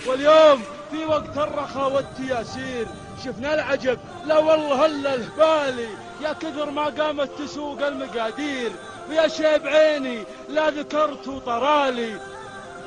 واليوم في وقت الرخاء والتياسير شفنا العجب، لا والله الا الهبالي، يا كثر ما قامت تسوق المقادير، ويا شيب عيني لا ذكرت طرالي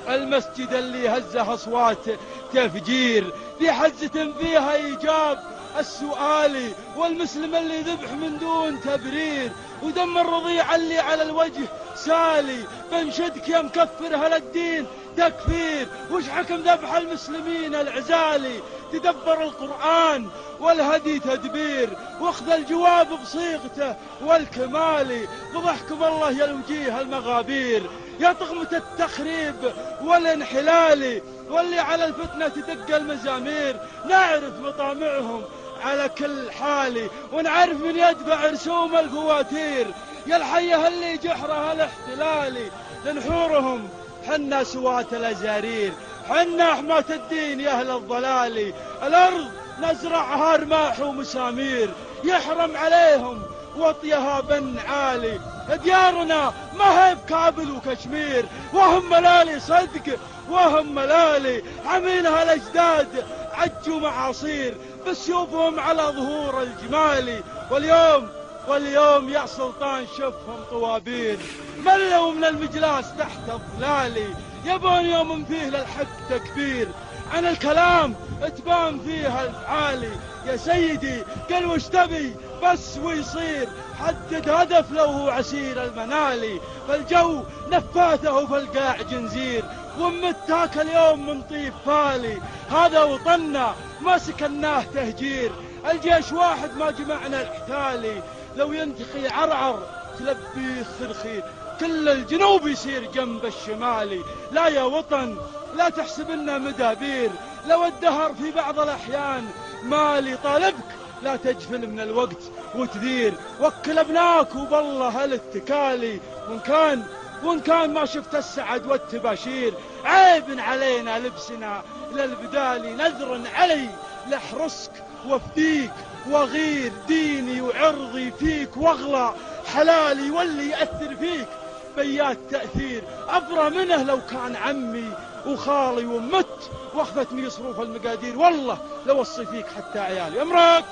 المسجد اللي هزه اصوات تفجير، في حزة فيها ايجاب السؤالي، والمسلم اللي ذبح من دون تبرير، ودم الرضيع اللي على الوجه سالي، بنشدك يا مكفر هالدين تكفير، وش حكم ذبح المسلمين العزالي؟ تدبر القرآن والهدي تدبير، واخذ الجواب بصيغته والكمالي، فضحكم الله يا الوجيه المغابير، يا طغمة التخريب والانحلال، واللي على الفتنة تدق المزامير، نعرف مطامعهم على كل حالي، ونعرف من يدفع رسوم الفواتير، يا الحية اللي جحرها الاحتلالي، لنحورهم حنا سوات الأزارير، حنا حماة الدين يا أهل الضلال، الأرض نزرعها رماح ومسامير، يحرم عليهم وطيها بن عالي، ديارنا ما هي بكابل وكشمير، وهم ملالي صدق وهم ملالي، عمينها الأجداد عجوا معاصير، بسيوفهم على ظهور الجمالي، واليوم يا سلطان شفهم طوابير، ملوا من المجلاس تحت الظلالي، يبون يوم فيه للحق تكبير، عن الكلام تبان فيها الفعالي، يا سيدي قل وش تبي بس ويصير، حدد هدف لو هو عسير المنالي، فالجو نفاته فالقاع جنزير، ومتاك اليوم من طيب فالي، هذا وطننا ما سكناه تهجير، الجيش واحد ما جمعنا الاحتالي، لو ينتخي عرعر تلبيه خرخير، كل الجنوب يصير جنب الشمالي، لا يا وطن لا تحسبنا مدابير، لو الدهر في بعض الأحيان مالي، طالبك لا تجفل من الوقت وتدير، وكل ابناك وبالله الاتكالي، وإن كان ما شفت السعد والتباشير، عيب علينا لبسنا للبدالي، نذر علي لحرسك وفديك، وغير ديني وعرضي فيك، واغلى حلالي واللي يأثر فيك بيات تأثير، أفرى منه لو كان عمي وخالي، ومت واخذتني صروف المقادير، والله لو وصي فيك حتى عيالي. أمرك